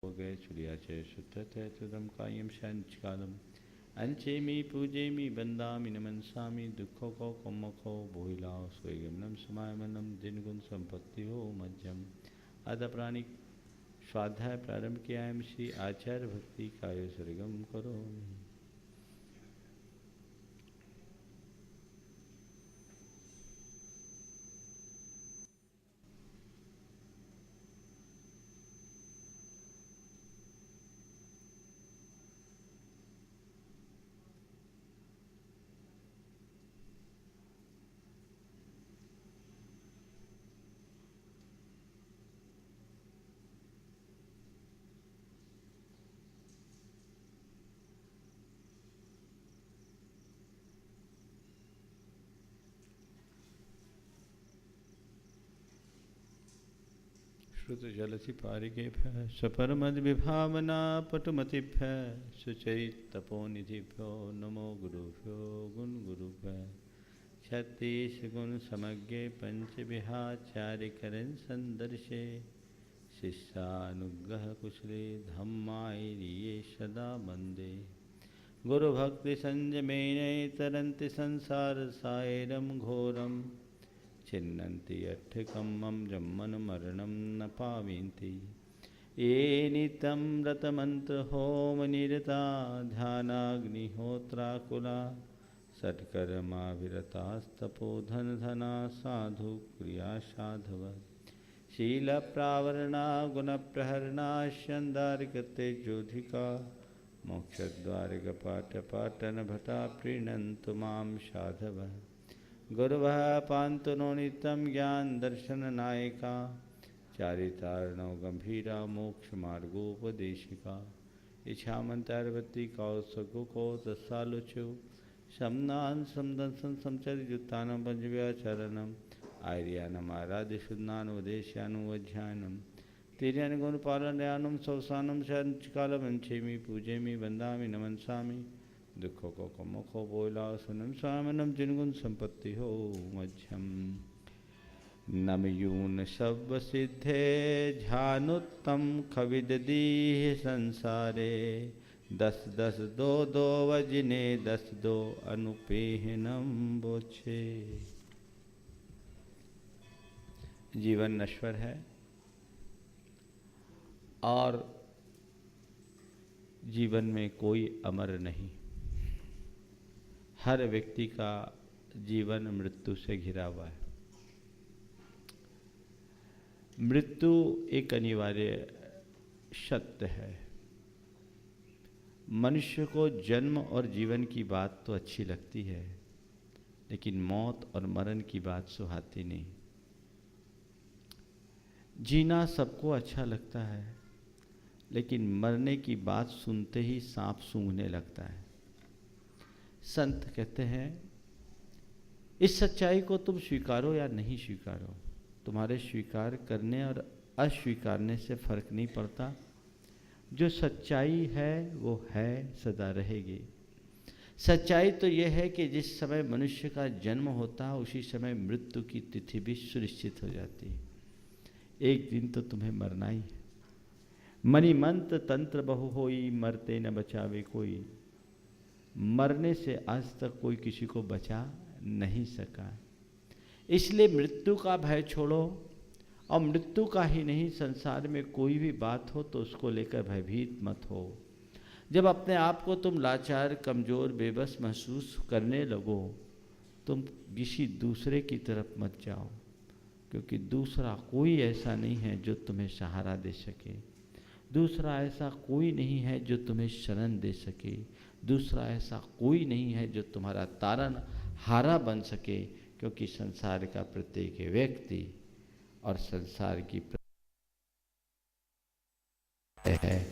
भोगे चुलियाचे शुद्धते तुदम कायम शांचकालम अंचेमी पूजेमी बंदामी नमनसामी दुखों को कोमखो बोहिलाओ स्वेगमनम समायमनम दिन गुण संपत्ति हो मध्यम आधा प्राणिक स्वाध्याय प्रारंभ किया एम श्री आचार्य भक्ति कायो सरगम करो। श्रुत जलसी पारिकेभ्य सपरमद विभावना पटुमतिभ्य सुचरित तपोनिधिभ्यो नमो गुरुभ्यो गुण गुरुभ्य छत्तीस गुण समज्ञे पंच विहाचार्य करण संदर्शे शिष्यानुग्रह कुशले धम्माय सदा वंदे गुरु भक्ति संयमेन तरन्ति संसार सायरम घोरम छिन्नन्ति अट्ठिकम्मं जम्मन मरणं न पाविन्ति ये नितं व्रतमन्त्रहोमनिरता ध्यानाग्निहोत्राकुला सत्कर्माभिरतास्तपोधनधना साधु क्रिया साधव शीलप्रावरणा गुणप्रहरणा स्यन्दार्गतेजोधिका मोक्षद्वारिकपाठपाटनभटा प्रीणन्तु मां साधव गुरुवः पान्तु नो नित्यं ज्ञान दर्शन नायिका चारितारणो गंभीरा मोक्ष मार्गोपदेशिका इच्छामंतर्वती कौसगो को तत्सालुचु शमनान समदंसन समचरिजुत्तानं पंचव्याचरणम् आर्यानम् आराध्य शुद्धानुवदेश्यानुवध्यायनम् तिर्यानि गुणपालनयानं सौसानं शंचकालमंचेमि पूजेमि वंदामि नमनसामि दुखों को कमुखो बोला सुनम स्वामनम जिनगुण संपत्ति हो मध्यम नमयून सब सिद्धे ध्यानोत्तम खविददीह संसारे दस दस दो दो वजने दस दो अनुपेहनम बोछे। जीवन नश्वर है और जीवन में कोई अमर नहीं। हर व्यक्ति का जीवन मृत्यु से घिरा हुआ है। मृत्यु एक अनिवार्य सत्य है। मनुष्य को जन्म और जीवन की बात तो अच्छी लगती है, लेकिन मौत और मरण की बात सुहाती नहीं। जीना सबको अच्छा लगता है, लेकिन मरने की बात सुनते ही सांप सूंघने लगता है। संत कहते हैं इस सच्चाई को तुम स्वीकारो या नहीं स्वीकारो, तुम्हारे स्वीकार करने और अस्वीकारने से फर्क नहीं पड़ता। जो सच्चाई है वो है, सदा रहेगी। सच्चाई तो यह है कि जिस समय मनुष्य का जन्म होता है उसी समय मृत्यु की तिथि भी सुनिश्चित हो जाती है। एक दिन तो तुम्हें मरना ही है। मणिमंत्र तंत्र बहु होई, मरते न बचावे कोई। मरने से आज तक कोई किसी को बचा नहीं सका। इसलिए मृत्यु का भय छोड़ो, और मृत्यु का ही नहीं, संसार में कोई भी बात हो तो उसको लेकर भयभीत मत हो। जब अपने आप को तुम लाचार, कमज़ोर, बेबस महसूस करने लगो, तुम किसी दूसरे की तरफ मत जाओ, क्योंकि दूसरा कोई ऐसा नहीं है जो तुम्हें सहारा दे सके। दूसरा ऐसा कोई नहीं है जो तुम्हें शरण दे सके। दूसरा ऐसा कोई नहीं है जो तुम्हारा तारन हारा बन सके, क्योंकि संसार का प्रत्येक व्यक्ति और संसार की है,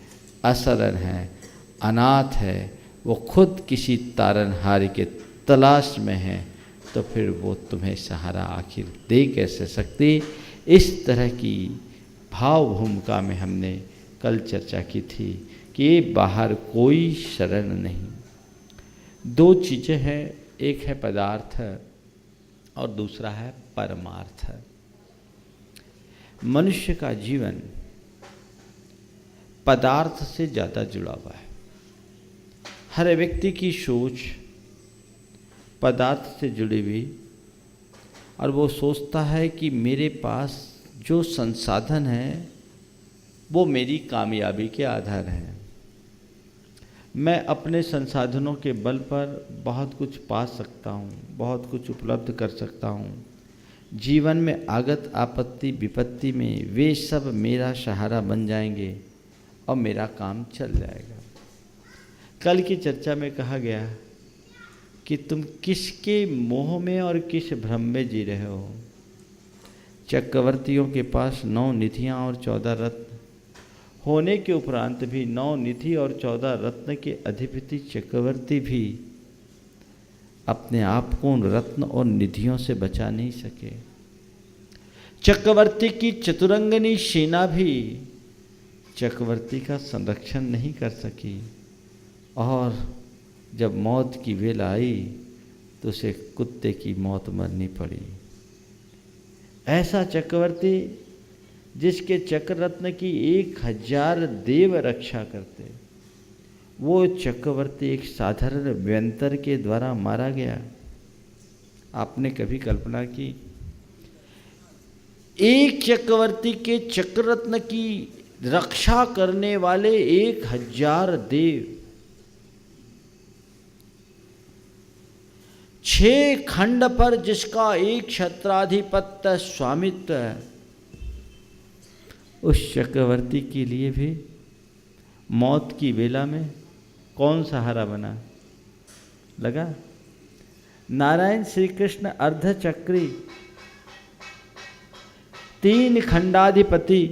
असरण है, अनाथ है, वो खुद किसी तारनहार के तलाश में है, तो फिर वो तुम्हें सहारा आखिर दे कैसे सकती। इस तरह की भाव भूमिका में हमने कल चर्चा की थी कि बाहर कोई शरण नहीं। दो चीज़ें हैं, एक है पदार्थ और दूसरा है परमार्थ। मनुष्य का जीवन पदार्थ से ज़्यादा जुड़ा हुआ है। हर व्यक्ति की सोच पदार्थ से जुड़ी हुई, और वो सोचता है कि मेरे पास जो संसाधन है वो मेरी कामयाबी के आधार हैं। मैं अपने संसाधनों के बल पर बहुत कुछ पा सकता हूँ, बहुत कुछ उपलब्ध कर सकता हूँ। जीवन में आगत आपत्ति विपत्ति में वे सब मेरा सहारा बन जाएंगे और मेरा काम चल जाएगा। कल की चर्चा में कहा गया कि तुम किसके मोह में और किस भ्रम में जी रहे हो। चक्रवर्तियों के पास 9 निधियाँ और 14 रत्न होने के उपरांत भी 9 निधि और 14 रत्न के अधिपति चक्रवर्ती भी अपने आप को उन रत्न और निधियों से बचा नहीं सके। चक्रवर्ती की चतुरंगनी सेना भी चक्रवर्ती का संरक्षण नहीं कर सकी, और जब मौत की वेला आई तो उसे कुत्ते की मौत मरनी पड़ी। ऐसा चक्रवर्ती जिसके चक्र रत्न की 1000 देव रक्षा करते, वो चक्रवर्ती एक साधारण व्यंतर के द्वारा मारा गया। आपने कभी कल्पना की, एक चक्रवर्ती के चक्र रत्न की रक्षा करने वाले 1000 देव 6 खंड पर जिसका एक छत्राधिपत्य स्वामित्व है, उस चक्रवर्ती के लिए भी मौत की वेला में कौन सहारा बना लगा? नारायण श्री कृष्ण अर्धचक्री 3 खंडाधिपति,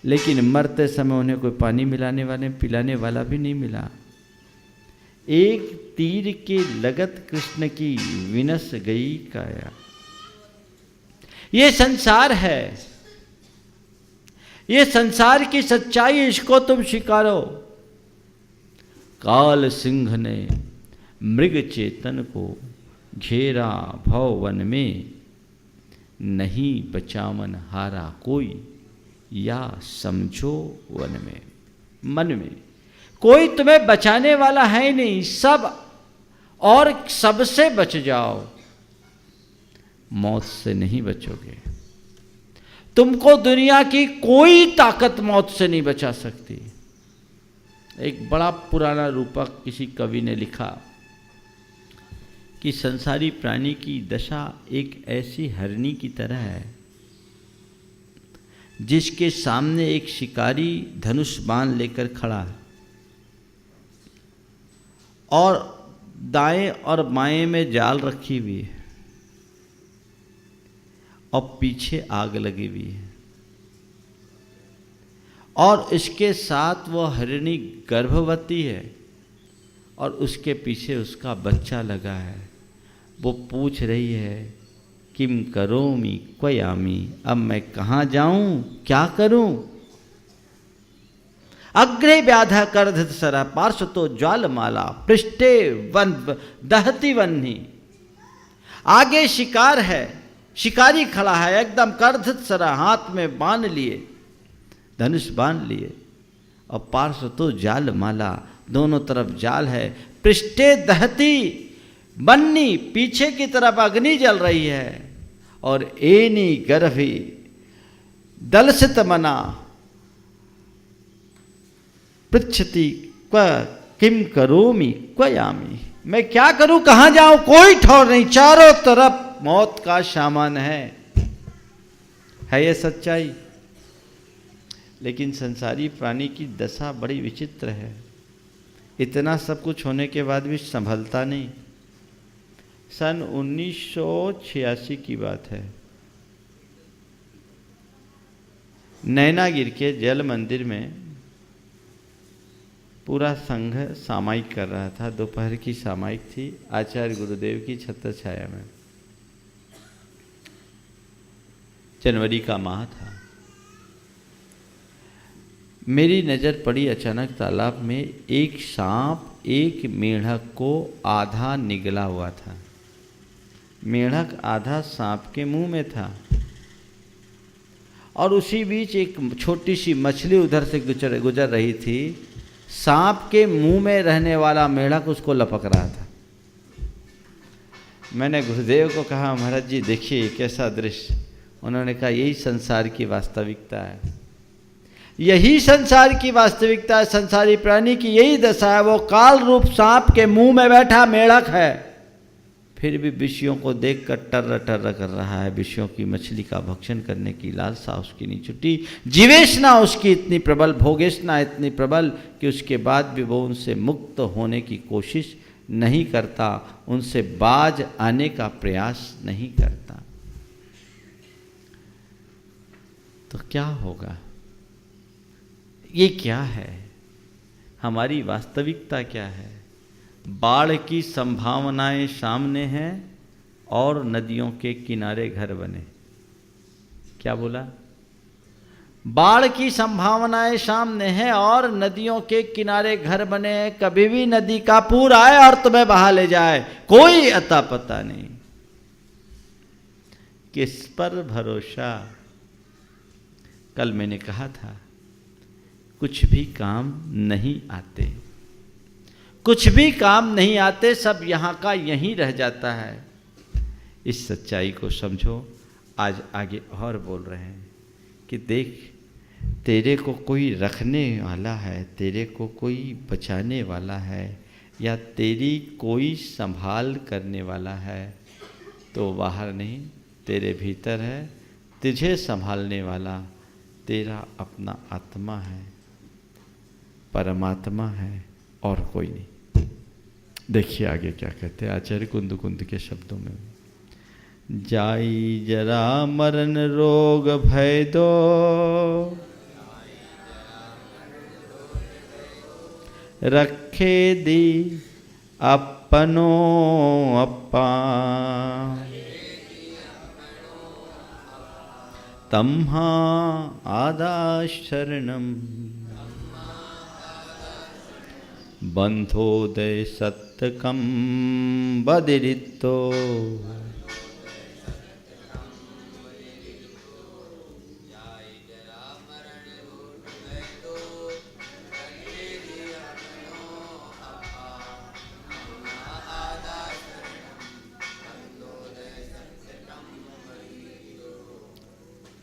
लेकिन मरते समय उन्हें कोई पानी पिलाने वाला भी नहीं मिला। एक तीर के लगत कृष्ण की विनस गई काया। ये संसार है, ये संसार की सच्चाई, इसको तुम स्वीकारो। काल सिंह ने मृग चेतन को घेरा भव वन में, नहीं बचावन हारा कोई, या समझो वन में। मन में कोई तुम्हें बचाने वाला है नहीं, सब और सबसे बच जाओ, मौत से नहीं बचोगे। तुमको दुनिया की कोई ताकत मौत से नहीं बचा सकती। एक बड़ा पुराना रूपक किसी कवि ने लिखा कि संसारी प्राणी की दशा एक ऐसी हरनी की तरह है जिसके सामने एक शिकारी धनुष बाण लेकर खड़ा है, और दाएं और बाएं में जाल रखी हुई है, और पीछे आग लगी हुई है, और इसके साथ वह हरिणी गर्भवती है, और उसके पीछे उसका बच्चा लगा है। वो पूछ रही है, किम करोमि क्वयामि, अब मैं कहाँ जाऊं, क्या करूं? अग्रे व्याधा करधत सरा पार्श्वतो ज्वालमाला पृष्ठे वन दहती वन्नी। आगे शिकार है, शिकारी खड़ा है एकदम करधत सरा, हाथ में बांध लिए, धनुष बांध लिए, और पार्श्वतो जाल माला, दोनों तरफ जाल है। पृष्ठे दहती बन्नी, पीछे की तरफ अग्नि जल रही है, और एनी गर्भी दलसित मना पृच्छति क्व किम करोमि क्वयामि, मैं क्या करूं, कहां जाऊं, कोई ठौर नहीं, चारों तरफ मौत का सामान है ये सच्चाई। लेकिन संसारी प्राणी की दशा बड़ी विचित्र है, इतना सब कुछ होने के बाद भी संभलता नहीं। सन 1986 की बात है, नैनागिर के जल मंदिर में पूरा संघ सामायिक कर रहा था। दोपहर की सामायिक थी आचार्य गुरुदेव की छत्र छाया में। जनवरी का माह था। मेरी नज़र पड़ी अचानक तालाब में एक सांप एक मेढक को आधा निगला हुआ था। मेढक आधा सांप के मुंह में था, और उसी बीच एक छोटी सी मछली उधर से गुजर रही थी। सांप के मुंह में रहने वाला मेढक उसको लपक रहा था। मैंने गुरुदेव को कहा, महाराज जी देखिए कैसा दृश्य। उन्होंने कहा, यही संसार की वास्तविकता है, यही संसार की वास्तविकता है। संसारी प्राणी की यही दशा है। वो काल रूप सांप के मुंह में बैठा मेढक है, फिर भी विषयों को देखकर टर्र टर्र कर रहा है। विषयों की मछली का भक्षण करने की लालसा उसकी नहीं छुटी। जीवेशना उसकी इतनी प्रबल, भोगेशना इतनी प्रबल कि उसके बाद भी वो उनसे मुक्त होने की कोशिश नहीं करता, उनसे बाज आने का प्रयास नहीं करता। तो क्या होगा? ये क्या है? हमारी वास्तविकता क्या है? बाढ़ की संभावनाएं सामने हैं और नदियों के किनारे घर बने। क्या बोला? बाढ़ की संभावनाएं सामने हैं और नदियों के किनारे घर बने हैं। कभी भी नदी का पूर आए और तुम्हें बहा ले जाए, कोई अता पता नहीं। किस पर भरोसा? कल मैंने कहा था, कुछ भी काम नहीं आते, कुछ भी काम नहीं आते, सब यहाँ का यहीं रह जाता है। इस सच्चाई को समझो। आज आगे और बोल रहे हैं कि देख, तेरे को कोई रखने वाला है, तेरे को कोई बचाने वाला है, या तेरी कोई संभाल करने वाला है, तो बाहर नहीं, तेरे भीतर है। तुझे संभालने वाला तेरा अपना आत्मा है, परमात्मा है, और कोई नहीं। देखिए आगे क्या कहते हैं आचार्य कुंद कुंद के शब्दों में। जाई जरा मरण रोग भय दो, रखे दी अपनो अपा, तम्हा आदा शरणम, बंधोदय सत्यकम बदिरितो,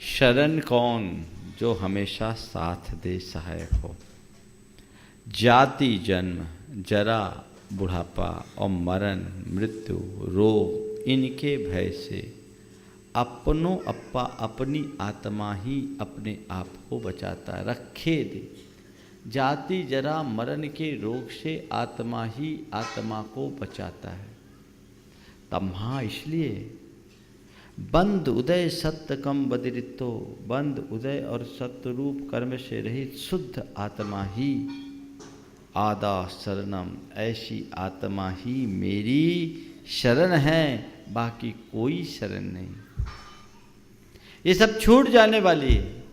शरण कौन? जो हमेशा साथ दे, सहायक हो। जाति, जन्म, जरा, बुढ़ापा और मरण, मृत्यु, रोग, इनके भय से अपनों अप्पा, अपनी आत्मा ही अपने आप को बचाता है। रखे दे, जाति, जरा, मरण के रोग से आत्मा ही आत्मा को बचाता है। तम्हा इसलिए, बंद उदय सत्य कम बदिरितो, बंद उदय और सत्य रूप कर्म से रहित शुद्ध आत्मा ही आदा शरणम, ऐसी आत्मा ही मेरी शरण है, बाकी कोई शरण नहीं। ये सब छूट जाने वाली है,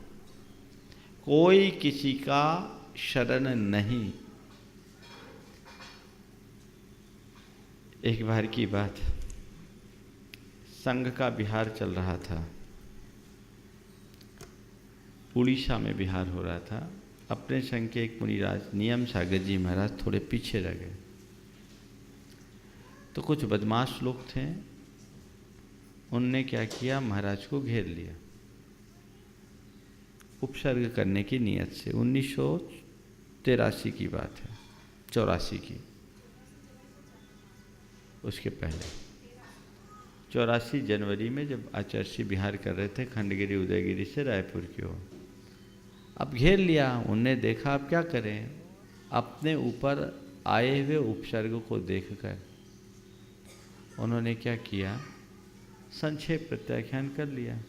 कोई किसी का शरण नहीं। एक बार की बात, संघ का बिहार चल रहा था, उड़ीसा में बिहार हो रहा था। अपने संघ के एक मुनिराज नियम सागर जी महाराज थोड़े पीछे रह गए। तो कुछ बदमाश लोग थे, उनने क्या किया, महाराज को घेर लिया उपसर्ग करने की नियत से। 1983 की बात है, 84 की, उसके पहले 84 जनवरी में जब आचार्य श्री बिहार कर रहे थे खंडगिरी उदयगिरी से रायपुर की ओर। अब घेर लिया, उनने देखा अब क्या करें, अपने ऊपर आए हुए उपसर्ग को देखकर उन्होंने क्या किया, संक्षेप प्रत्याख्यान कर लिया।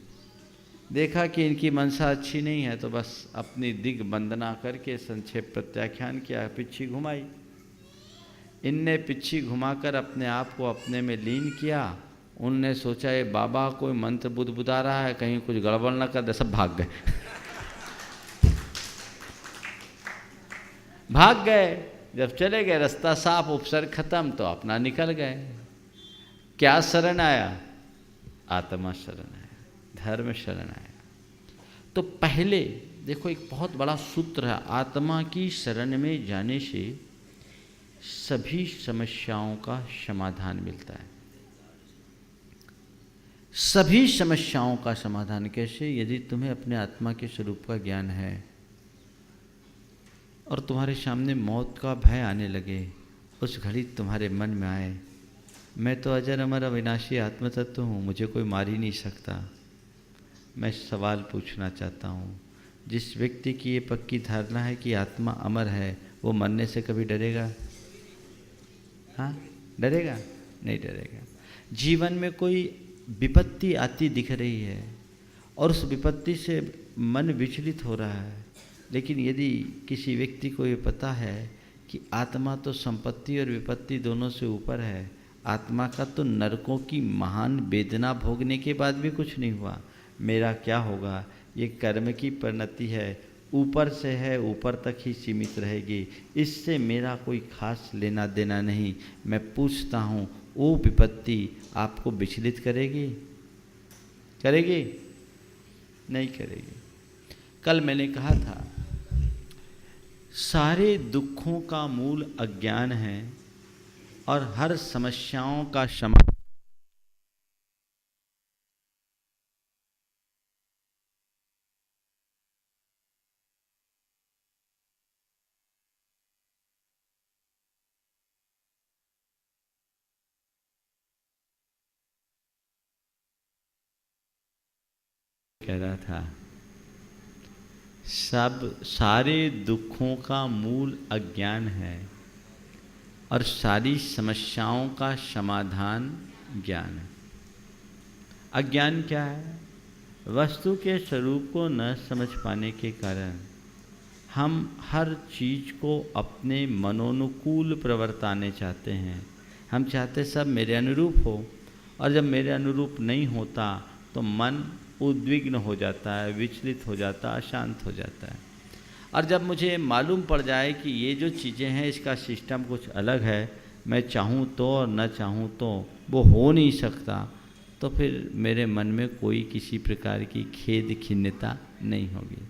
देखा कि इनकी मनसा अच्छी नहीं है तो बस अपनी दिग वंदना करके संक्षेप प्रत्याख्यान किया, पिच्छी घुमाई। इनने पिच्छी घुमाकर अपने आप को अपने में लीन किया। उनने सोचा ये बाबा कोई मंत्र बुदबुदा रहा है, कहीं कुछ गड़बड़ न कर दे, सब भाग गए। भाग गए। जब चले गए, रास्ता साफ, उपसर्ग खत्म, तो अपना निकल गए। क्या शरण आया? आत्मा शरण आया, धर्म शरण आया। तो पहले देखो, एक बहुत बड़ा सूत्र है, आत्मा की शरण में जाने से सभी समस्याओं का समाधान मिलता है। सभी समस्याओं का समाधान कैसे? यदि तुम्हें अपने आत्मा के स्वरूप का ज्ञान है और तुम्हारे सामने मौत का भय आने लगे, उस घड़ी तुम्हारे मन में आए, मैं तो अजर अमर अविनाशी आत्म तत्व हूँ, मुझे कोई मार ही नहीं सकता। मैं सवाल पूछना चाहता हूँ, जिस व्यक्ति की ये पक्की धारणा है कि आत्मा अमर है, वो मरने से कभी डरेगा? हाँ, डरेगा? नहीं डरेगा। जीवन में कोई विपत्ति आती दिख रही है और उस विपत्ति से मन विचलित हो रहा है, लेकिन यदि किसी व्यक्ति को ये पता है कि आत्मा तो संपत्ति और विपत्ति दोनों से ऊपर है, आत्मा का तो नरकों की महान वेदना भोगने के बाद भी कुछ नहीं हुआ, मेरा क्या होगा? ये कर्म की परिणति है, ऊपर से है, ऊपर तक ही सीमित रहेगी, इससे मेरा कोई खास लेना देना नहीं। मैं पूछता हूँ, वो विपत्ति आपको विचलित करेगी? करेगी? नहीं करेगी। कल मैंने कहा था, सारे दुखों का मूल अज्ञान है और हर समस्याओं का समाधान कह रहा था। सारे दुखों का मूल अज्ञान है और सारी समस्याओं का समाधान ज्ञान है। अज्ञान क्या है? वस्तु के स्वरूप को न समझ पाने के कारण हम हर चीज़ को अपने मनोनुकूल प्रवर्ताने चाहते हैं। हम चाहते सब मेरे अनुरूप हो, और जब मेरे अनुरूप नहीं होता तो मन उद्विग्न हो जाता है, विचलित हो जाता है, अशांत हो जाता है। और जब मुझे मालूम पड़ जाए कि ये जो चीज़ें हैं इसका सिस्टम कुछ अलग है, मैं चाहूँ तो और न चाहूँ तो वो हो नहीं सकता, तो फिर मेरे मन में कोई किसी प्रकार की खेद खिन्नता नहीं होगी।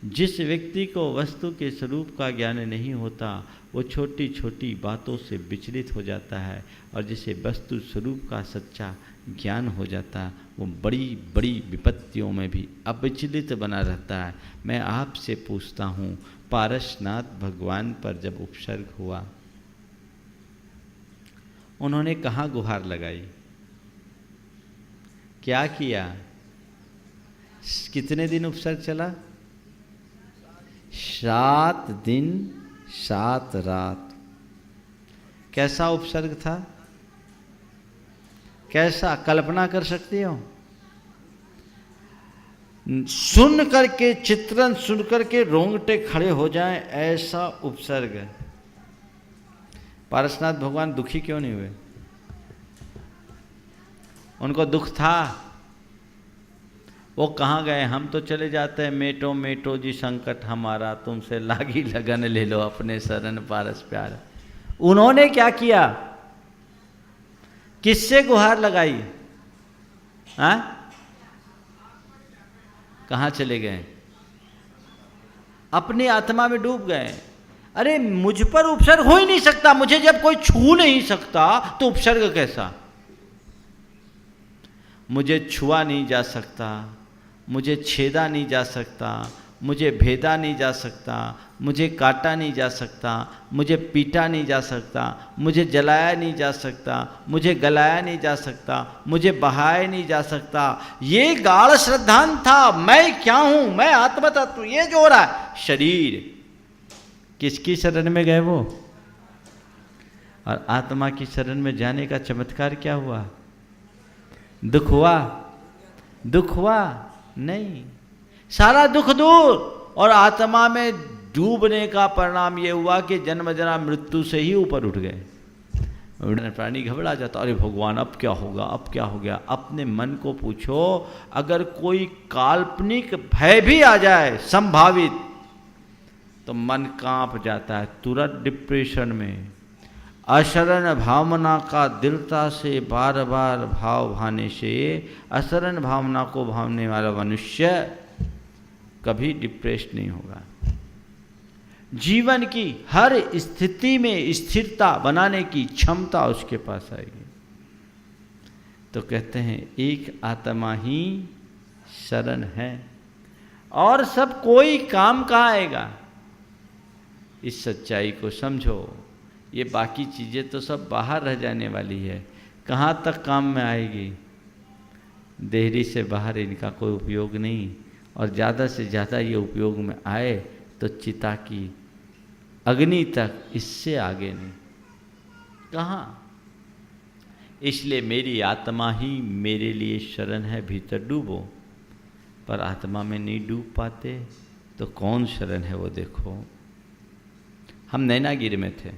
जिस व्यक्ति को वस्तु के स्वरूप का ज्ञान नहीं होता, वो छोटी छोटी बातों से विचलित हो जाता है, और जिसे वस्तु स्वरूप का सच्चा ज्ञान हो जाता, वो बड़ी बड़ी विपत्तियों में भी अविचलित बना रहता है। मैं आपसे पूछता हूँ, पारसनाथ भगवान पर जब उपसर्ग हुआ, उन्होंने कहाँ गुहार लगाई? क्या किया? कितने दिन उपसर्ग चला? 7 दिन 7 रात। कैसा उपसर्ग था? कैसा? कल्पना कर सकती हो? सुन करके, चित्रण सुन करके रोंगटे खड़े हो जाएं, ऐसा उपसर्ग है। पारसनाथ भगवान दुखी क्यों नहीं हुए? उनको दुख था। वो कहाँ गए? हम तो चले जाते हैं, मेटो मेटो जी संकट हमारा, तुमसे लागी लगन ले लो अपने शरण पारस प्यार। उन्होंने क्या किया? किससे गुहार लगाई? हाँ, कहाँ चले गए? अपनी आत्मा में डूब गए। अरे मुझ पर उपसर्ग हो ही नहीं सकता, मुझे जब कोई छू नहीं सकता तो उपसर्ग कैसा? मुझे छुआ नहीं जा सकता, मुझे छेदा नहीं जा सकता, मुझे भेदा नहीं जा सकता, मुझे काटा नहीं जा सकता, मुझे पीटा नहीं जा सकता, मुझे जलाया नहीं जा सकता, मुझे गलाया नहीं जा सकता, मुझे बहाया नहीं जा सकता। ये गाढ़ श्रद्धांत था, मैं क्या हूँ, मैं आत्म तत्व, ये जो हो रहा है शरीर। किसकी शरण में गए वो? और आत्मा की शरण में जाने का चमत्कार क्या हुआ? दुख हुआ? दुख हुआ नहीं, सारा दुख दूर। और आत्मा में डूबने का परिणाम ये हुआ कि जन्म जरा मृत्यु से ही ऊपर उठ गए। प्राणी घबरा जाता, अरे भगवान अब क्या होगा, अब क्या हो गया। अपने मन को पूछो, अगर कोई काल्पनिक भय भी आ जाए संभावित, तो मन कांप जाता है, तुरंत डिप्रेशन में। अशरण भावना का दृढ़ता से बार बार भाव भाने से अशरण भावना को भावने वाला मनुष्य कभी डिप्रेस नहीं होगा। जीवन की हर स्थिति में स्थिरता बनाने की क्षमता उसके पास आएगी। तो कहते हैं एक आत्मा ही शरण है, और सब कोई काम का आएगा। इस सच्चाई को समझो। ये बाकी चीज़ें तो सब बाहर रह जाने वाली है, कहाँ तक काम में आएगी। देहरी से बाहर इनका कोई उपयोग नहीं, और ज़्यादा से ज़्यादा ये उपयोग में आए तो चिता की अग्नि तक, इससे आगे नहीं। कहाँ? इसलिए मेरी आत्मा ही मेरे लिए शरण है, भीतर डूबो। पर आत्मा में नहीं डूब पाते तो कौन शरण है वो देखो। हम नैनागिरी में थे,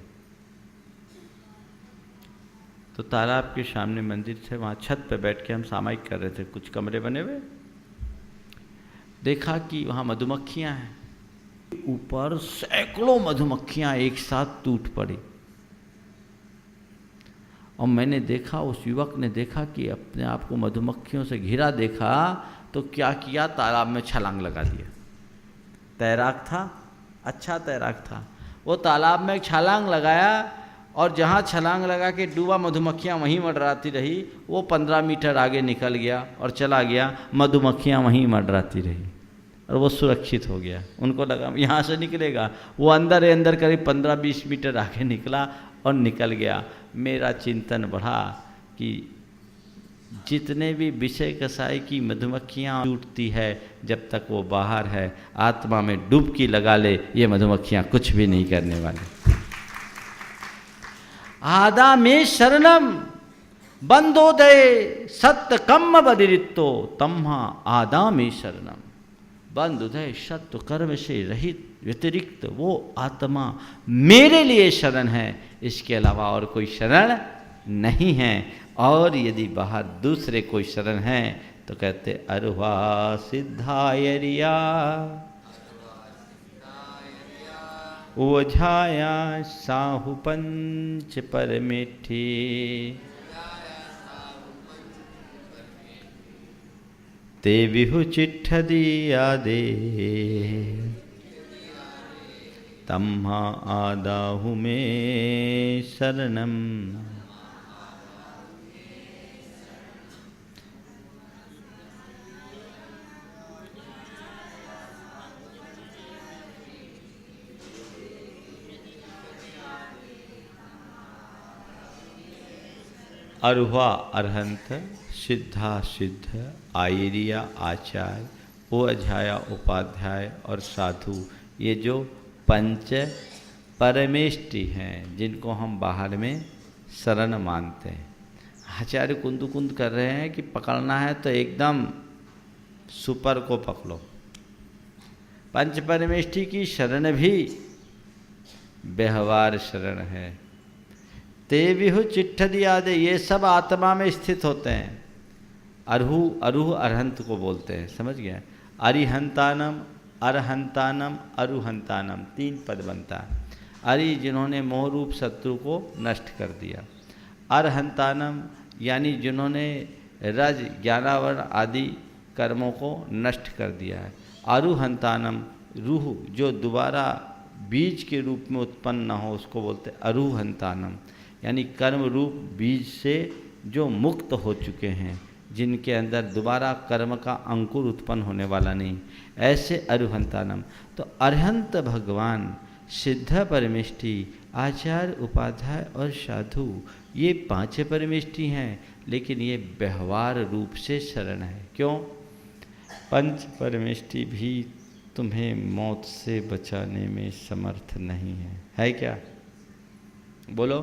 तो तालाब के सामने मंदिर थे, वहाँ छत पे बैठ के हम सामायिक कर रहे थे, कुछ कमरे बने हुए। देखा कि वहाँ मधुमक्खियाँ हैं, ऊपर सैकड़ों मधुमक्खियाँ एक साथ टूट पड़ी। और मैंने देखा, उस युवक ने देखा कि अपने आप को मधुमक्खियों से घिरा देखा, तो क्या किया, तालाब में छलांग लगा दिया। तैराक था, अच्छा तैराक था, वो तालाब में छलांग लगाया, और जहाँ छलांग लगा के डूबा, मधुमक्खियाँ वहीं मंडराती रही। वो 15 मीटर आगे निकल गया और चला गया, मधुमक्खियाँ वहीं मंडराती रही, और वो सुरक्षित हो गया। उनको लगा यहाँ से निकलेगा, वो अंदर करीब 15-20 मीटर आगे निकला और निकल गया। मेरा चिंतन बढ़ा कि जितने भी विषय कसाई की मधुमक्खियाँ टूटती है, जब तक वो बाहर है, आत्मा में डुबकी लगा ले, ये मधुमक्खियाँ कुछ भी नहीं करने वाली। आदा में शरणम बंदोदय सत्य कम बदिरितो तम्हा आदा में शरणम। बंदोदय सत्य कर्म से रहित व्यतिरिक्त वो आत्मा मेरे लिए शरण है, इसके अलावा और कोई शरण नहीं है। और यदि बाहर दूसरे कोई शरण है तो कहते अरुवा सिद्धायरिया ओझाया साहु पंच परमेठी। ते विहु चिट्ठ दिया दे तम्हा आदाहु में शरणम। अरुहा अरहंत, सिद्धा सिद्ध, आयरिया आचार्य, ओझाया उपाध्याय और साधु, ये जो पंच परमेष्टि हैं जिनको हम बाहर में शरण मानते हैं। आचार्य कुंद कर रहे हैं कि पकड़ना है तो एकदम सुपर को पकड़ो। पंच परमेष्टि की शरण भी व्यवहार शरण है। ते विहु चिट्ठ दिया दे, ये सब आत्मा में स्थित होते हैं। अरूह अरहंत को बोलते हैं, समझ गए। अरिहंतानम, अरहंतानम, अरुहंतानम, 3 पद बनता है। अरि जिन्होंने मोह रूप शत्रु को नष्ट कर दिया, अरहंतानम यानी जिन्होंने रज ज्ञानावरण आदि कर्मों को नष्ट कर दिया है। अरुहंतानम, रूह जो दोबारा बीज के रूप में उत्पन्न न हो उसको बोलते अरुहंतानम, यानी कर्म रूप बीज से जो मुक्त हो चुके हैं, जिनके अंदर दोबारा कर्म का अंकुर उत्पन्न होने वाला नहीं, ऐसे अरुहंतानम। तो अरहंत भगवान, सिद्ध परमेष्टि, आचार्य उपाध्याय और साधु, ये 5 परमेष्टि हैं, लेकिन ये व्यवहार रूप से शरण है। क्यों? पंच परमेष्टि भी तुम्हें मौत से बचाने में समर्थ नहीं है क्या? बोलो,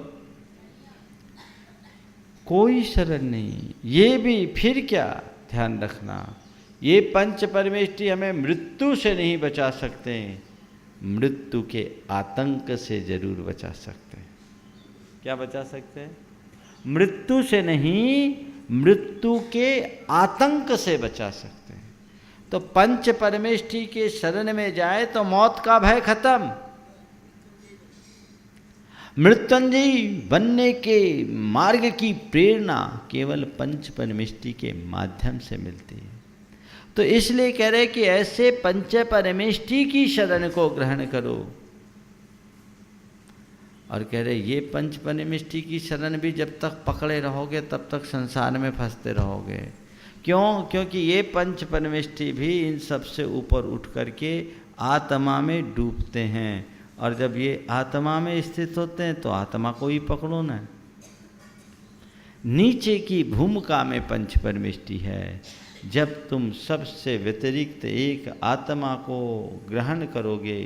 कोई शरण नहीं। ये भी फिर क्या ध्यान रखना, ये पंच परमेष्टि हमें मृत्यु से नहीं बचा सकते, मृत्यु के आतंक से जरूर बचा सकते हैं। क्या बचा सकते हैं? मृत्यु से नहीं, मृत्यु के आतंक से बचा सकते हैं। तो पंच परमेष्टि के शरण में जाए तो मौत का भय खत्म। मृत्युंजयी बनने के मार्ग की प्रेरणा केवल पंच परमेष्टि के माध्यम से मिलती है। तो इसलिए कह रहे कि ऐसे पंच परमेष्टि की शरण को ग्रहण करो। और कह रहे ये पंच परमेष्टि की शरण भी जब तक पकड़े रहोगे तब तक संसार में फंसते रहोगे। क्यों? क्योंकि ये पंच परमेष्टि भी इन सब से ऊपर उठ करके आत्मा में डूबते हैं, और जब ये आत्मा में स्थित होते हैं तो आत्मा को ही पकड़ो ना। नीचे की भूमिका में पंच परमेष्टि है। जब तुम सबसे व्यतिरिक्त एक आत्मा को ग्रहण करोगे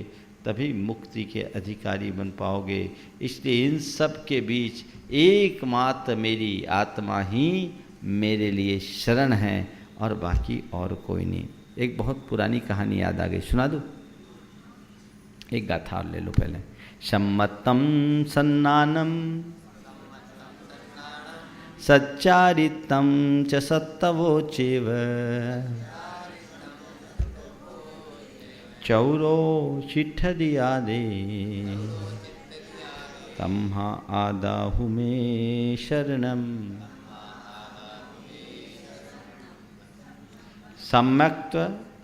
तभी मुक्ति के अधिकारी बन पाओगे। इसलिए इन सब के बीच एकमात्र मेरी आत्मा ही मेरे लिए शरण है और बाकी और कोई नहीं। एक बहुत पुरानी कहानी याद आ गई, सुना दूँ? एक गाथा और ले लो पहले। सम्मतम सन्नानम सच्चारितम च सत्तवोचेव चौरो चिट्ठदियादे तम्हा आदाहु मे शरणम। सम्यक्त्व,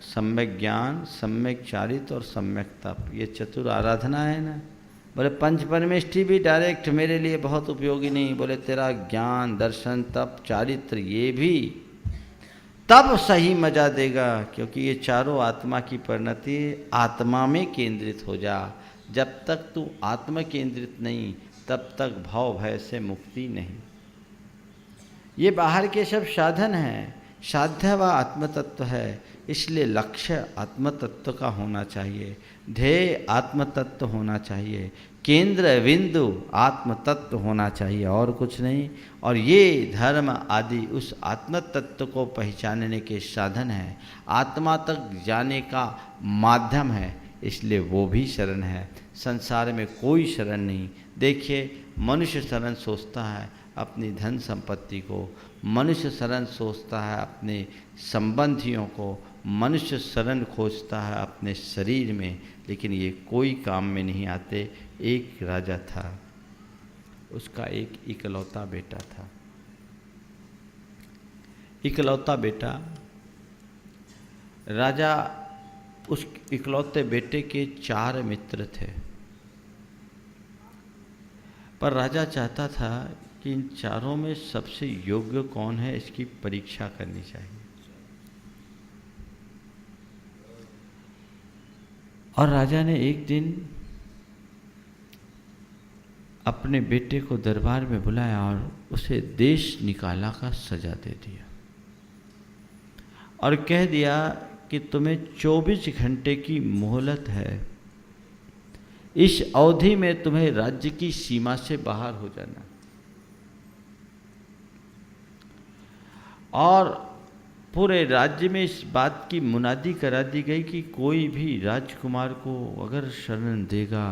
सम्यक ज्ञान, सम्यक चारित और सम्यक तप, ये चतुर आराधना है ना। बोले पंच परमेष्टि भी डायरेक्ट मेरे लिए बहुत उपयोगी नहीं। बोले तेरा ज्ञान, दर्शन, तप, चारित्र ये भी तब सही मजा देगा, क्योंकि ये चारों आत्मा की परिणति। आत्मा में केंद्रित हो जा। जब तक तू आत्मा केंद्रित नहीं तब तक भाव भय से मुक्ति नहीं। ये बाहर के सब साधन हैं, साध्य व आत्मतत्व है। इसलिए लक्ष्य आत्मतत्व का होना चाहिए, ध्येय आत्मतत्व होना चाहिए, केंद्र बिंदु आत्मतत्व होना चाहिए और कुछ नहीं। और ये धर्म आदि उस आत्मतत्व को पहचानने के साधन हैं, आत्मा तक जाने का माध्यम है। इसलिए वो भी शरण है। संसार में कोई शरण नहीं। देखिए, मनुष्य शरण सोचता है अपनी धन संपत्ति को, मनुष्य शरण सोचता है अपने संबंधियों को, मनुष्य शरण खोजता है अपने शरीर में, लेकिन ये कोई काम में नहीं आते। एक राजा था, उसका एक इकलौता बेटा था। इकलौता बेटा, राजा उस इकलौते बेटे के 4 मित्र थे, पर राजा चाहता था कि इन चारों में सबसे योग्य कौन है इसकी परीक्षा करनी चाहिए। और राजा ने एक दिन अपने बेटे को दरबार में बुलाया और उसे देश निकाला का सजा दे दिया और कह दिया कि तुम्हें 24 घंटे की मोहलत है। इस अवधि में तुम्हें राज्य की सीमा से बाहर हो जाना। और पूरे राज्य में इस बात की मुनादी करा दी गई कि कोई भी राजकुमार को अगर शरण देगा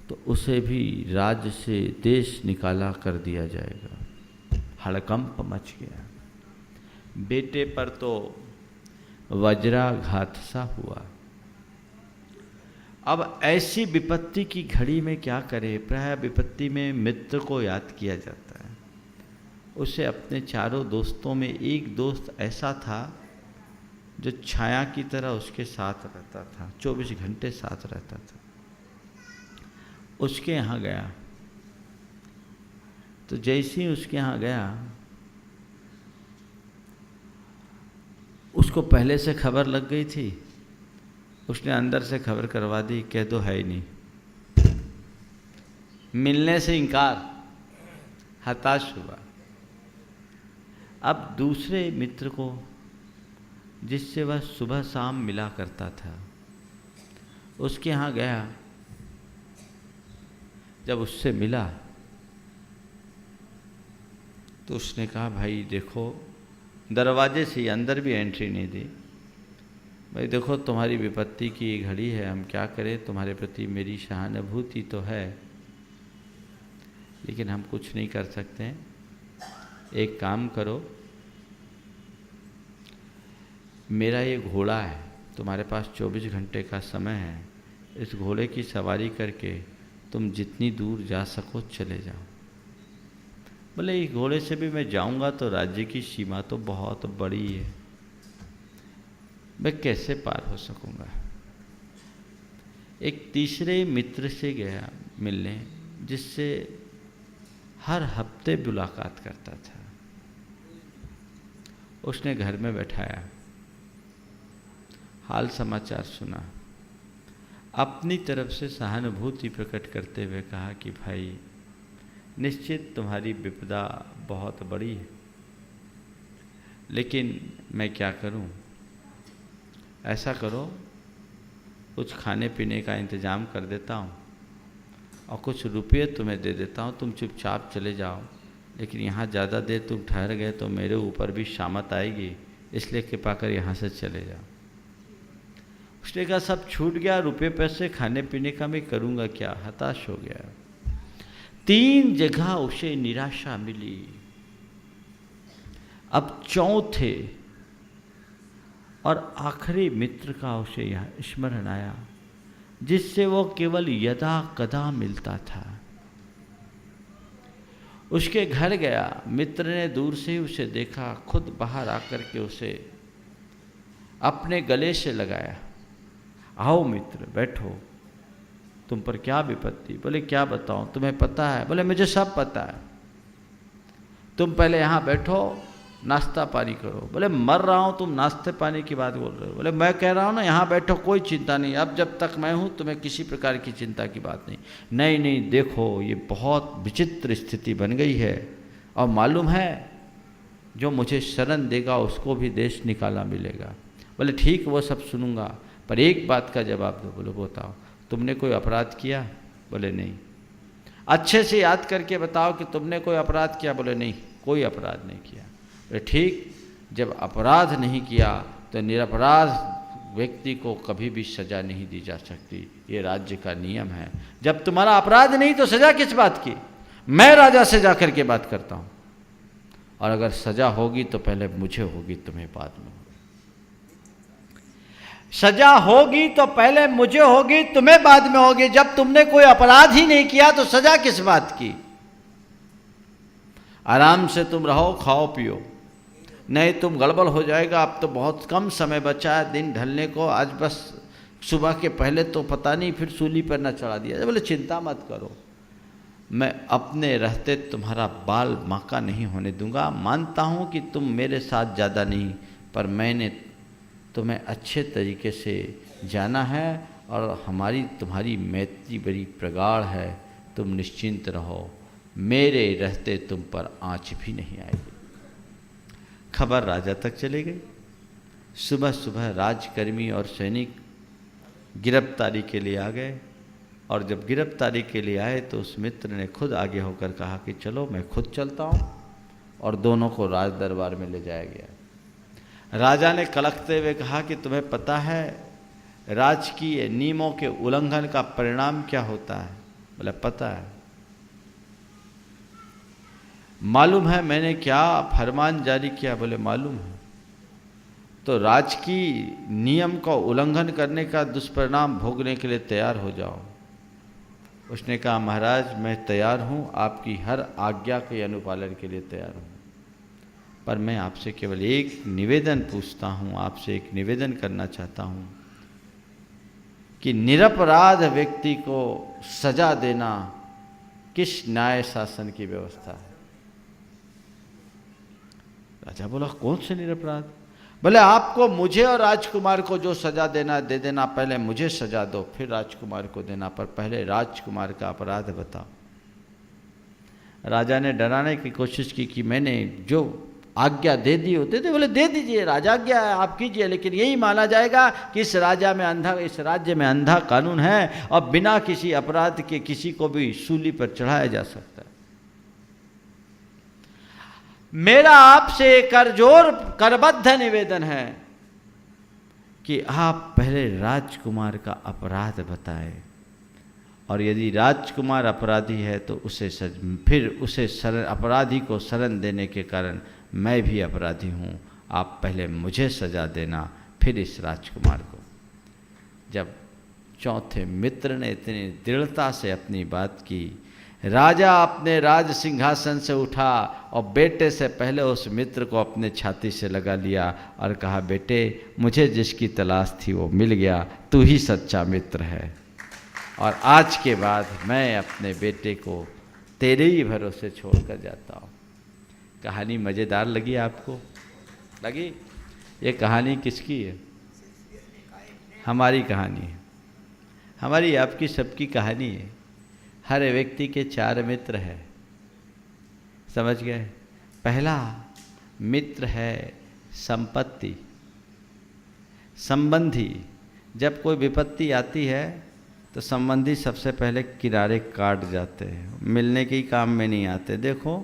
तो उसे भी राज्य से देश निकाला कर दिया जाएगा। हड़कंप मच गया। बेटे पर तो वज्राघात सा हुआ। अब ऐसी विपत्ति की घड़ी में क्या करे? प्राय विपत्ति में मित्र को याद किया जाता है। उसे अपने चारों दोस्तों में एक दोस्त ऐसा था जो छाया की तरह उसके साथ रहता था, 24 घंटे साथ रहता था। उसके यहाँ गया तो जैसे ही उसके यहाँ गया, उसको पहले से खबर लग गई थी। उसने अंदर से खबर करवा दी, कह दो है ही नहीं, मिलने से इनकार। हताश हुआ। अब दूसरे मित्र को जिससे वह सुबह शाम मिला करता था, उसके यहाँ गया। जब उससे मिला तो उसने कहा, भाई देखो, दरवाजे से अंदर भी एंट्री नहीं दी। भाई देखो, तुम्हारी विपत्ति की घड़ी है, हम क्या करें? तुम्हारे प्रति मेरी सहानुभूति तो है, लेकिन हम कुछ नहीं कर सकते हैं। एक काम करो, मेरा ये घोड़ा है, तुम्हारे पास 24 घंटे का समय है। इस घोड़े की सवारी करके तुम जितनी दूर जा सको चले जाओ। बोले, इस घोड़े से भी मैं जाऊंगा तो राज्य की सीमा तो बहुत बड़ी है, मैं कैसे पार हो सकूंगा। एक तीसरे मित्र से गया मिलने, जिससे हर हफ्ते मुलाकात करता था। उसने घर में बैठाया, हाल समाचार सुना, अपनी तरफ से सहानुभूति प्रकट करते हुए कहा कि भाई निश्चित तुम्हारी विपदा बहुत बड़ी है, लेकिन मैं क्या करूं, ऐसा करो कुछ खाने पीने का इंतज़ाम कर देता हूं और कुछ रुपये तुम्हें दे देता हूं, तुम चुपचाप चले जाओ, लेकिन यहाँ ज़्यादा देर तुम ठहर गए तो मेरे ऊपर भी शामत आएगी, इसलिए कृपा कर यहाँ से चले जाओ। उसने कहा सब छूट गया, रुपये पैसे खाने पीने का मैं करूँगा क्या, हताश हो गया। 3 जगह उसे निराशा मिली। अब चौथे और आखिरी मित्र का उसे यह स्मरण आया, जिससे वो केवल यदा कदा मिलता था। उसके घर गया, मित्र ने दूर से ही उसे देखा, खुद बाहर आकर के उसे अपने गले से लगाया। आओ मित्र बैठो, तुम पर क्या विपत्ति। बोले क्या बताऊं, तुम्हें पता है। बोले मुझे सब पता है, तुम पहले यहाँ बैठो, नाश्ता पानी करो। बोले मर रहा हूँ, तुम नाश्ते पानी की बात बोल रहे हो। बोले मैं कह रहा हूँ ना यहाँ बैठो, कोई चिंता नहीं, अब जब तक मैं हूँ तुम्हें किसी प्रकार की चिंता की बात नहीं। नहीं नहीं देखो ये बहुत विचित्र स्थिति बन गई है, और मालूम है जो मुझे शरण देगा उसको भी देश निकाला मिलेगा। बोले ठीक वो सब सुनूंगा, पर एक बात का जवाब दो। बोले बताओ, तुमने कोई अपराध किया। बोले नहीं। अच्छे से याद करके बताओ कि तुमने कोई अपराध किया। बोले नहीं, कोई अपराध नहीं किया। बोले ठीक, जब अपराध नहीं किया तो निरपराध व्यक्ति को कभी भी सजा नहीं दी जा सकती, ये राज्य का नियम है। जब तुम्हारा अपराध नहीं तो सजा किस बात की। मैं राजा से जा करके बात करता हूँ, और अगर सजा होगी तो पहले मुझे होगी, तुम्हें बाद में। सजा होगी तो पहले मुझे होगी, तुम्हें बाद में होगी। जब तुमने कोई अपराध ही नहीं किया तो सजा किस बात की। आराम से तुम रहो, खाओ पियो, नहीं तुम गड़बड़ हो जाएगा। अब तो बहुत कम समय बचा है दिन ढलने को, आज बस सुबह के पहले तो पता नहीं फिर सूली पर न चढ़ा दिया। बोले चिंता मत करो, मैं अपने रहते तुम्हारा बाल बांका नहीं होने दूंगा। मानता हूँ कि तुम मेरे साथ ज़्यादा नहीं, पर मैंने तुम्हें अच्छे तरीके से जाना है, और हमारी तुम्हारी मैत्री बड़ी प्रगाढ़ है। तुम निश्चिंत रहो, मेरे रहते तुम पर आँच भी नहीं आएगी। खबर राजा तक चली गई। सुबह सुबह राजकर्मी और सैनिक गिरफ्तारी के लिए आ गए, और जब गिरफ्तारी के लिए आए तो उस मित्र ने खुद आगे होकर कहा कि चलो मैं खुद चलता हूँ, और दोनों को राज दरबार में ले जाया गया। राजा ने कलकते हुए कहा कि तुम्हें पता है राजकीय नियमों के उल्लंघन का परिणाम क्या होता है। बोले पता है। मालूम है मैंने क्या फरमान जारी किया। बोले मालूम है। तो राजकीय नियम का उल्लंघन करने का दुष्परिणाम भोगने के लिए तैयार हो जाओ। उसने कहा महाराज मैं तैयार हूँ, आपकी हर आज्ञा के अनुपालन के लिए तैयार हूँ, पर मैं आपसे केवल एक निवेदन पूछता हूँ, आपसे एक निवेदन करना चाहता हूँ कि निरपराध व्यक्ति को सजा देना किस न्याय शासन की व्यवस्था है। राजा बोला कौन से निरपराध। बोले आपको, मुझे और राजकुमार को जो सजा देना दे देना, पहले मुझे सजा दो फिर राजकुमार को देना, पर पहले राजकुमार का अपराध बताओ। राजा ने डराने की कोशिश की कि मैंने जो आज्ञा दे दी होते थे। बोले दे दीजिए, राजा आज्ञा है आप कीजिए, लेकिन यही माना जाएगा कि इस राज्य में अंधा कानून है, और बिना किसी अपराध के किसी को भी सूली पर चढ़ाया जा सकता है। मेरा आपसे करजोर करबद्ध निवेदन है कि आप पहले राजकुमार का अपराध बताएं, और यदि राजकुमार अपराधी है तो फिर उसे अपराधी को शरण देने के कारण मैं भी अपराधी हूँ। आप पहले मुझे सजा देना फिर इस राजकुमार को। जब चौथे मित्र ने इतनी दृढ़ता से अपनी बात की, राजा अपने राज सिंहासन से उठा और बेटे से पहले उस मित्र को अपने छाती से लगा लिया और कहा, बेटे मुझे जिसकी तलाश थी वो मिल गया, तू ही सच्चा मित्र है। और आज के बाद मैं अपने बेटे को तेरे ही भरोसे छोड़कर जाता हूँ। कहानी मज़ेदार लगी आपको? लगी? ये कहानी किसकी है? हमारी कहानी है, हमारी आपकी सबकी कहानी है। हर व्यक्ति के 4 मित्र हैं, समझ गए? पहला मित्र है संपत्ति, संबंधी। जब कोई विपत्ति आती है तो संबंधी सबसे पहले किनारे काट जाते हैं, मिलने के ही काम में नहीं आते। देखो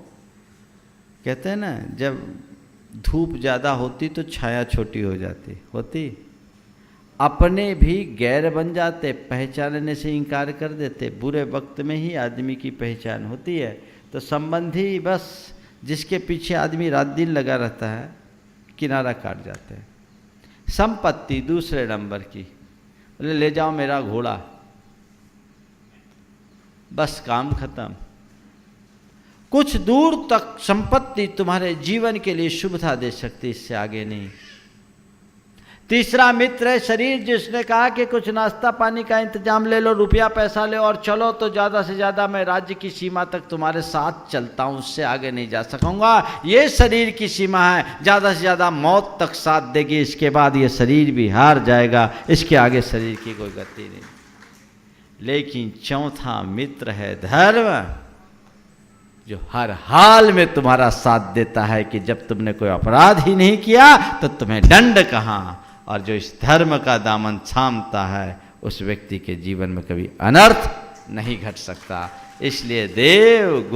कहते हैं ना, जब धूप ज़्यादा होती तो छाया छोटी हो जाती होती, अपने भी गैर बन जाते, पहचानने से इनकार कर देते। बुरे वक्त में ही आदमी की पहचान होती है। तो संबंधी बस जिसके पीछे आदमी रात दिन लगा रहता है, किनारा काट जाते हैं। संपत्ति दूसरे नंबर की, बोले ले जाओ मेरा घोड़ा, बस काम खत्म। कुछ दूर तक संपत्ति तुम्हारे जीवन के लिए शुभता दे सकती, इससे आगे नहीं। तीसरा मित्र है शरीर, जिसने कहा कि कुछ नाश्ता पानी का इंतजाम ले लो, रुपया पैसा ले और चलो, तो ज़्यादा से ज़्यादा मैं राज्य की सीमा तक तुम्हारे साथ चलता हूँ, उससे आगे नहीं जा सकूँगा। ये शरीर की सीमा है, ज़्यादा से ज़्यादा मौत तक साथ देगी, इसके बाद ये शरीर भी हार जाएगा, इसके आगे शरीर की कोई गति नहीं। लेकिन चौथा मित्र है धर्म, जो हर हाल में तुम्हारा साथ देता है कि जब तुमने कोई अपराध ही नहीं किया तो तुम्हें दंड कहाँ। और जो इस धर्म का दामन थामता है, उस व्यक्ति के जीवन में कभी अनर्थ नहीं घट सकता। इसलिए देव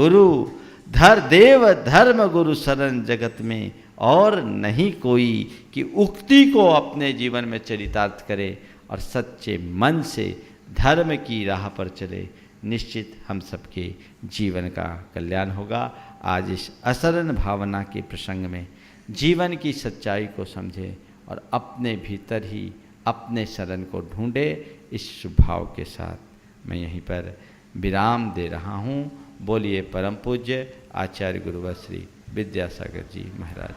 धर्म गुरु शरण जगत में और नहीं कोई, कि उक्ति को अपने जीवन में चरितार्थ करे और सच्चे मन से धर्म की राह पर चले। निश्चित हम सबके जीवन का कल्याण होगा। आज इस असरण भावना के प्रसंग में जीवन की सच्चाई को समझे और अपने भीतर ही अपने शरण को ढूंढे। इस शुभभाव के साथ मैं यहीं पर विराम दे रहा हूँ। बोलिए परम पूज्य आचार्य गुरुवर श्री विद्यासागर जी महाराज।